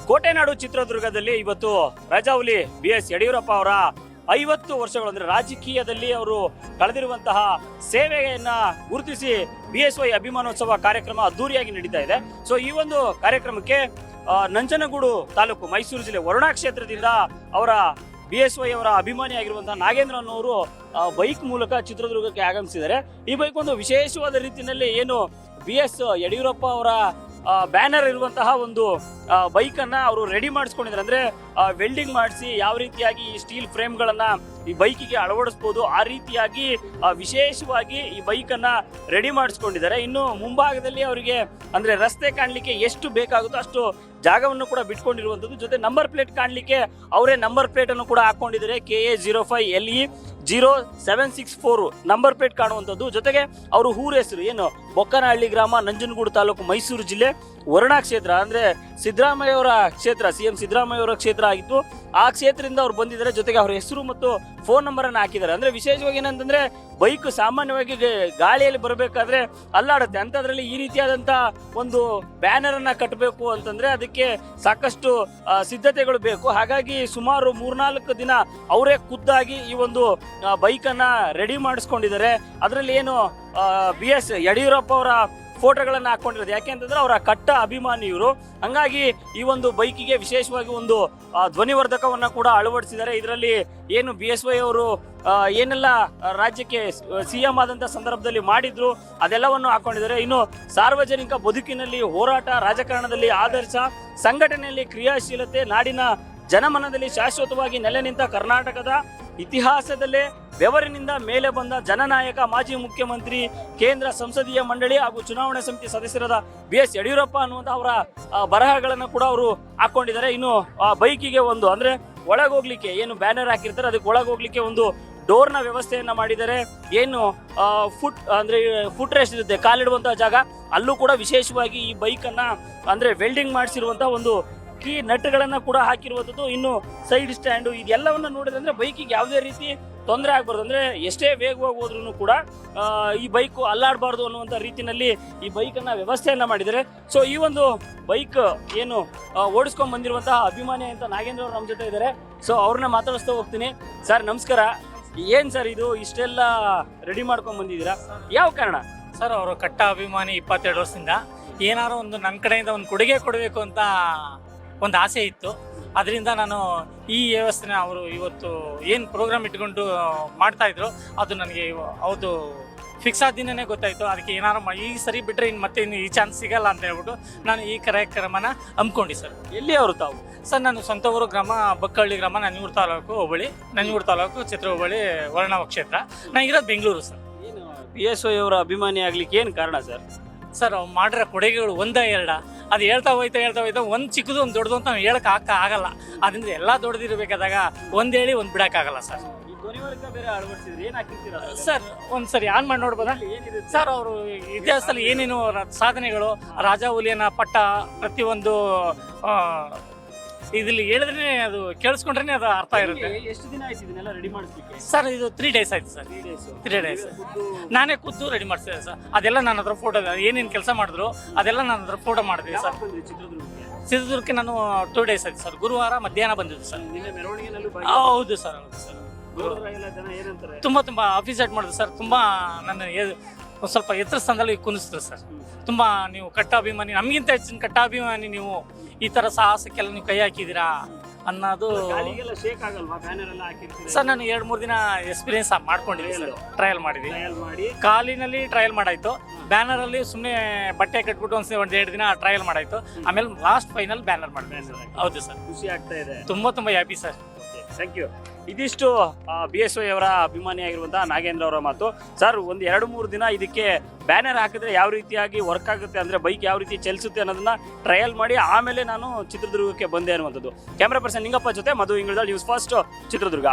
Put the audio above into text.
ಕೋಟೆನಾಡು ಚಿತ್ರದುರ್ಗದಲ್ಲಿ ಇವತ್ತು ರಾಜಾಹುಲಿ BS ಯಡಿಯೂರಪ್ಪ ಅವರ 50 ವರ್ಷಗಳು ಅಂದ್ರೆ ರಾಜಕೀಯದಲ್ಲಿ ಅವರು ಕಳೆದಿರುವಂತಹ ಸೇವೆಯನ್ನ ಗುರುತಿಸಿ BSY ಅಭಿಮಾನೋತ್ಸವ ಕಾರ್ಯಕ್ರಮ ಅದ್ದೂರಿಯಾಗಿ ನಡೀತಾ ಇದೆ. ಸೊ ಈ ಒಂದು ಕಾರ್ಯಕ್ರಮಕ್ಕೆ ನಂಜನಗೂಡು ತಾಲೂಕು ಮೈಸೂರು ಜಿಲ್ಲೆ ವರುಣಾ ಕ್ಷೇತ್ರದಿಂದ ಅವರ BSY ಅವರ ಅಭಿಮಾನಿಯಾಗಿರುವಂತಹ ನಾಗೇಂದ್ರ ಅನ್ನೋರು ಬೈಕ್ ಮೂಲಕ ಚಿತ್ರದುರ್ಗಕ್ಕೆ ಆಗಮಿಸಿದ್ದಾರೆ. ಈ ಬೈಕ್ ಒಂದು ವಿಶೇಷವಾದ ರೀತಿಯಲ್ಲಿ ಏನು BS ಯಡಿಯೂರಪ್ಪ ಅವರ ಬ್ಯಾನರ್ ಇರುವಂತಹ ಒಂದು ಬೈಕ್ ಅನ್ನ ಅವರು ರೆಡಿ ಮಾಡಿಸ್ಕೊಂಡಿದ್ದಾರೆ. ಅಂದ್ರೆ ವೆಲ್ಡಿಂಗ್ ಮಾಡಿಸಿ ಯಾವ ರೀತಿಯಾಗಿ ಈ ಸ್ಟೀಲ್ ಫ್ರೇಮ್ಗಳನ್ನ ಈ ಬೈಕಿಗೆ ಅಳವಡಿಸಬಹುದು ಆ ರೀತಿಯಾಗಿ ವಿಶೇಷವಾಗಿ ಈ ಬೈಕ್ ಅನ್ನ ರೆಡಿ ಮಾಡಿಸ್ಕೊಂಡಿದ್ದಾರೆ. ಇನ್ನು ಮುಂಭಾಗದಲ್ಲಿ ಅವರಿಗೆ ಅಂದ್ರೆ ರಸ್ತೆ ಕಾಣಲಿಕ್ಕೆ ಎಷ್ಟು ಬೇಕಾಗುತ್ತೋ ಅಷ್ಟು ಜಾಗವನ್ನು ಕೂಡ ಬಿಟ್ಕೊಂಡಿರುವಂತದ್ದು. ಜೊತೆ ನಂಬರ್ ಪ್ಲೇಟ್ ಕಾಣಲಿಕ್ಕೆ ಅವರೇ ನಂಬರ್ ಪ್ಲೇಟ್ ಅನ್ನು ಕೂಡ ಹಾಕೊಂಡಿದ್ದಾರೆ. KA05LE 0764 number plate ಕಾಣುವಂಥದ್ದು. ಜೊತೆಗೆ ಅವರು ಊರ ಹೆಸರು ಏನು ಬೊಕ್ಕನಹಳ್ಳಿ ಗ್ರಾಮ, ನಂಜನಗೂಡು ತಾಲೂಕು, ಮೈಸೂರು ಜಿಲ್ಲೆ, ವರುಣಾ ಕ್ಷೇತ್ರ ಅಂದ್ರೆ ಸಿದ್ದರಾಮಯ್ಯ ಅವರ ಕ್ಷೇತ್ರ, CM ಸಿದ್ದರಾಮಯ್ಯ ಅವರ ಕ್ಷೇತ್ರ ಆಗಿತ್ತು. ಆ ಕ್ಷೇತ್ರದಿಂದ ಅವ್ರು ಬಂದಿದ್ದಾರೆ. ಜೊತೆಗೆ ಅವ್ರ ಹೆಸರು ಮತ್ತು ಫೋನ್ ನಂಬರ್ ಅನ್ನು ಹಾಕಿದ್ದಾರೆ. ಅಂದ್ರೆ ವಿಶೇಷವಾಗಿ ಏನಂತಂದ್ರೆ ಬೈಕ್ ಸಾಮಾನ್ಯವಾಗಿ ಗಾಳಿಯಲ್ಲಿ ಬರಬೇಕಾದ್ರೆ ಅಲ್ಲಾಡುತ್ತೆ. ಅಂತದ್ರಲ್ಲಿ ಈ ರೀತಿಯಾದಂತ ಒಂದು ಬ್ಯಾನರ್ ಅನ್ನ ಕಟ್ಟಬೇಕು ಅಂತಂದ್ರೆ ಅದಕ್ಕೆ ಸಾಕಷ್ಟು ಸಿದ್ಧತೆಗಳು ಬೇಕು. ಹಾಗಾಗಿ ಸುಮಾರು 3-4 ದಿನ ಅವರೇ ಖುದ್ದಾಗಿ ಈ ಒಂದು ಬೈಕ್ ಅನ್ನ ರೆಡಿ ಮಾಡಿಸ್ಕೊಂಡಿದ್ದಾರೆ. ಅದರಲ್ಲಿ ಏನು BS ಯಡಿಯೂರಪ್ಪ ಅವರ ಫೋಟೋಗಳನ್ನ ಹಾಕೊಂಡಿರೋದು. ಯಾಕೆ ಅಂತಂದ್ರೆ ಅವರ ಕಟ್ಟ ಅಭಿಮಾನಿ ಇವರು. ಹಂಗಾಗಿ ಈ ಒಂದು ಬೈಕಿಗೆ ವಿಶೇಷವಾಗಿ ಒಂದು ಧ್ವನಿವರ್ಧಕವನ್ನ ಕೂಡ ಅಳವಡಿಸಿದ್ದಾರೆ. ಇದರಲ್ಲಿ ಏನು BSY ಅವರು ಏನೆಲ್ಲ ರಾಜ್ಯಕ್ಕೆ CM ಆದಂತ ಸಂದರ್ಭದಲ್ಲಿ ಮಾಡಿದ್ರು ಅದೆಲ್ಲವನ್ನು ಹಾಕೊಂಡಿದ್ದಾರೆ. ಇನ್ನು ಸಾರ್ವಜನಿಕ ಬದುಕಿನಲ್ಲಿ ಹೋರಾಟ, ರಾಜಕಾರಣದಲ್ಲಿ ಆದರ್ಶ, ಸಂಘಟನೆಯಲ್ಲಿ ಕ್ರಿಯಾಶೀಲತೆ, ನಾಡಿನ ಜನಮನದಲ್ಲಿ ಶಾಶ್ವತವಾಗಿ ನೆಲೆ ನಿಂತ ಕರ್ನಾಟಕದ ಇತಿಹಾಸದಲ್ಲೇ ಬೆವರಿನಿಂದ ಮೇಲೆ ಬಂದ ಜನನಾಯಕ, ಮಾಜಿ ಮುಖ್ಯಮಂತ್ರಿ, ಕೇಂದ್ರ ಸಂಸದೀಯ ಮಂಡಳಿ ಹಾಗೂ ಚುನಾವಣಾ ಸಮಿತಿ ಸದಸ್ಯರಾದ BS ಯಡಿಯೂರಪ್ಪ ಅನ್ನುವಂಥ ಅವರ ಬರಹಗಳನ್ನು ಕೂಡ ಅವರು ಹಾಕೊಂಡಿದ್ದಾರೆ. ಇನ್ನು ಬೈಕಿಗೆ ಒಂದು ಅಂದ್ರೆ ಒಳಗೋಗ್ಲಿಕ್ಕೆ ಏನು ಬ್ಯಾನರ್ ಹಾಕಿರ್ತಾರೆ ಅದಕ್ಕೆ ಒಳಗೋಗ್ಲಿಕ್ಕೆ ಒಂದು ಡೋರ್ನ ವ್ಯವಸ್ಥೆಯನ್ನ ಮಾಡಿದ್ದಾರೆ. ಏನು ಫುಟ್ ರೆಸ್ಟ್ ಇರುತ್ತೆ, ಕಾಲಿಡುವಂತಹ ಜಾಗ, ಅಲ್ಲೂ ಕೂಡ ವಿಶೇಷವಾಗಿ ಈ ಬೈಕ್ ಅನ್ನ ಅಂದ್ರೆ ವೆಲ್ಡಿಂಗ್ ಮಾಡಿಸಿರುವಂತಹ ಒಂದು ಕೀ ನಟ್ಗಳನ್ನ ಕೂಡ ಹಾಕಿರುವಂಥದ್ದು. ಇನ್ನು ಸೈಡ್ ಸ್ಟ್ಯಾಂಡು ಇದೆಲ್ಲವನ್ನ ನೋಡಿದ್ರೆ ಬೈಕಿಗೆ ಯಾವುದೇ ರೀತಿ ತೊಂದರೆ ಆಗ್ಬಾರ್ದು. ಅಂದ್ರೆ ಎಷ್ಟೇ ವೇಗವಾಗಿ ಹೋದ್ರೂ ಕೂಡ ಈ ಬೈಕ್ ಅಲ್ಲಾಡಬಾರ್ದು ಅನ್ನುವಂಥ ರೀತಿಯಲ್ಲಿ ಈ ಬೈಕ್ ಅನ್ನ ವ್ಯವಸ್ಥೆಯನ್ನ ಮಾಡಿದ್ದಾರೆ. ಸೊ ಈ ಒಂದು ಬೈಕ್ ಏನು ಓಡಿಸ್ಕೊಂಡ್ ಬಂದಿರುವಂತಹ ಅಭಿಮಾನಿ ಅಂತ ನಾಗೇಂದ್ರ ಅವರು ನಮ್ಮ ಜೊತೆ ಇದ್ದಾರೆ. ಸೊ ಅವ್ರನ್ನ ಮಾತಾಡಿಸ್ತಾ ಹೋಗ್ತೀನಿ. ಸರ್ ನಮಸ್ಕಾರ. ಏನ್ ಸರ್ ಇದು ಇಷ್ಟೆಲ್ಲ ರೆಡಿ ಮಾಡ್ಕೊಂಡ್ ಬಂದಿದ್ದೀರಾ, ಯಾವ ಕಾರಣ? ಸರ್ ಅವರು ಕಟ್ಟ ಅಭಿಮಾನಿ 22 ವರ್ಷದಿಂದ ಏನಾದ್ರು ಒಂದು ನನ್ನ ಕಡೆಯಿಂದ ಒಂದು ಕೊಡುಗೆ ಕೊಡಬೇಕು ಅಂತ ಒಂದು ಆಸೆ ಇತ್ತು. ಅದರಿಂದ ನಾನು ಈ ವ್ಯವಸ್ಥೆನ ಅವರು ಇವತ್ತು ಏನು ಪ್ರೋಗ್ರಾಮ್ ಇಟ್ಕೊಂಡು ಮಾಡ್ತಾ ಇದ್ರು ಅದು ನನಗೆ ಹೌದು ಫಿಕ್ಸ್ ಆದ ದಿನನೇ ಗೊತ್ತಾಯಿತು. ಅದಕ್ಕೆ ಏನಾರು ಈ ಸರಿ ಬಿಟ್ಟರೆ ಮತ್ತೆ ಇನ್ನು ಈ ಚಾನ್ಸ್ ಸಿಗಲ್ಲ ಅಂತ ಹೇಳ್ಬಿಟ್ಟು ನಾನು ಈ ಕಾರ್ಯಕ್ರಮನ ಹಮ್ಮಿಕೊಂಡಿ ಸರ್. ಎಲ್ಲಿ ಅವರು ತಾವು? ಸರ್ ನಾನು ಸ್ವಂತ ಊರು ಗ್ರಾಮ ಬಕ್ಕಹಳ್ಳಿ ಗ್ರಾಮ, ನಂಜನಗೂಡು ತಾಲೂಕು ಹೋಬಳಿ, ನಂಜನಗೂಡು ತಾಲೂಕು ಚಿತ್ರ ಹೋಬಳಿ, ವರ್ಣ ಕ್ಷೇತ್ರ. ನಾನು ಇರೋದು ಬೆಂಗಳೂರು ಸರ್. ಏನು BSY ಅವರ ಅಭಿಮಾನಿ ಆಗ್ಲಿಕ್ಕೆ ಏನು ಕಾರಣ ಸರ್? ಸರ್ ಅವ್ರು ಮಾಡಿರೋ ಕೊಡುಗೆಗಳು ಒಂದ ಎರಡ, ಅದು ಹೇಳ್ತಾ ಹೋಯ್ತಾ ಒಂದು ಚಿಕ್ಕದು ಒಂದು ದೊಡ್ಡದು ಅಂತ ನಾವು ಹೇಳಕ್ ಆಗಲ್ಲ. ಅದರಿಂದ ಎಲ್ಲ ದೊಡ್ಡದಿರಬೇಕಾದಾಗ ಒಂದ್ ಹೇಳಿ ಒಂದ್ ಬಿಡಕ್ಕಾಗಲ್ಲ ಸರ್. ಸರ್ ಒಂದ್ಸರಿ ಆನ್ ಮಾಡಿ ನೋಡ್ಬೋದಾ ಸರ್? ಅವರು ಇತಿಹಾಸದಲ್ಲಿ ಏನೇನು ಸಾಧನೆಗಳು, ರಾಜಾಹುಲಿಯನ್ನ ಪಟ್ಟ ಪ್ರತಿಯೊಂದು ಇದ್ರಲ್ಲಿ ಹೇಳಿದ್ರೆ ಅದು ಕೇಳಿಸ್ಕೊಂಡ್ರೆ ಅದು ಅರ್ಥ ಇರುತ್ತೆ. ಎಷ್ಟು ದಿನ ಆಯ್ತು ಇದನ್ನೆಲ್ಲ ರೆಡಿ ಮಾಡಿಸ್ಲಿಕ್ಕೆ? ಸರ್ ಇದು 3 days ಆಯ್ತು ಸರ್. 3 days ನಾನೇ ಖುದ್ದು ರೆಡಿ ಮಾಡಿಸಿದೆ ಸರ್. ಅದೆಲ್ಲ ನನ್ನ ಹತ್ರ ಫೋಟೋ, ಏನೇನು ಕೆಲಸ ಮಾಡಿದ್ರು ಅದೆಲ್ಲ ನನ್ನ ಹತ್ರ ಫೋಟೋ ಮಾಡಿದ್ವಿ ಸರ್. ಚಿತ್ರದುರ್ಗಕ್ಕೆ ನಾನು 2 days ಆಯ್ತು ಸರ್. ಗುರುವಾರ ಮಧ್ಯಾಹ್ನ ಬಂದಿದ್ದು ಸರ್. ಹೌದು ಸರ್, ಹೌದು ಸರ್. ತುಂಬಾ ಅಪ್ರಿಸಿಯೇಟ್ ಮಾಡಿದ್ರು ಸರ್. ತುಂಬಾ ನನ್ನ ಸ್ವಲ್ಪ ಎತ್ತರ ಸ್ಥಾನದಲ್ಲಿ ಕುಂದಿಸಿದ್ರು ಸರ್. ತುಂಬಾ ನೀವು ಕಟ್ಟ ಅಭಿಮಾನಿ, ನಮಗಿಂತ ಹೆಚ್ಚಿನ ಕಟ್ಟ ಅಭಿಮಾನಿ ನೀವು. ಈ ತರ ಸಾಹಸಕ್ಕೆಲ್ಲ ನೀವು ಕೈ ಹಾಕಿದ್ದೀರಾ ಅನ್ನೋದು ಸರ್. ನಾನು 2-3 ದಿನ ಎಕ್ಸ್ಪೀರಿಯನ್ಸ್ ಮಾಡ್ಕೊಂಡಿದ್ದೀನಿ ಸರ್. ಟ್ರಯಲ್ ಮಾಡಿದ್ವಿ. ಕಾಲಿನಲ್ಲಿ ಟ್ರಯಲ್ ಮಾಡಾಯ್ತು. ಬ್ಯಾನರ್ ಅಲ್ಲಿ ಸುಮ್ಮನೆ ಬಟ್ಟೆ ಕಟ್ಬಿಟ್ಟು 1-2 ದಿನ ಟ್ರಯಲ್ ಮಾಡಾಯ್ತು. ಆಮೇಲೆ ಲಾಸ್ಟ್ ಫೈನಲ್ ಬ್ಯಾನರ್ ಮಾಡಿದ್ವಿ. ಹೌದು ಸರ್, ಖುಷಿ ಆಗ್ತಾ ಇದೆ. ತುಂಬಾ ಹ್ಯಾಪಿ ಸರ್. Thank you. ಇದಿಷ್ಟು BSY ಅವರ ಅಭಿಮಾನಿ ಆಗಿರುವಂತಹ ನಾಗೇಂದ್ರ ಅವರ ಮಾತು. ಸರ್ ಒಂದು 2-3 ದಿನ ಇದಕ್ಕೆ ಬ್ಯಾನರ್ ಹಾಕಿದ್ರೆ ಯಾವ ರೀತಿಯಾಗಿ ವರ್ಕ್ ಆಗುತ್ತೆ ಅಂದ್ರೆ ಬೈಕ್ ಯಾವ ರೀತಿ ಚಲಿಸುತ್ತೆ ಅನ್ನೋದನ್ನ ಟ್ರಯಲ್ ಮಾಡಿ ಆಮೇಲೆ ನಾನು ಚಿತ್ರದುರ್ಗಕ್ಕೆ ಬಂದೆ ಅನ್ನುವಂಥದ್ದು. ಕ್ಯಾಮ್ರಾ ಪರ್ಸನ್ ನಿಂಗಪ್ಪ ಜೊತೆ ಮಧು ಇಂಗಳದಾಳ್, ನ್ಯೂಸ್ ಫಸ್ಟ್, ಚಿತ್ರದುರ್ಗ.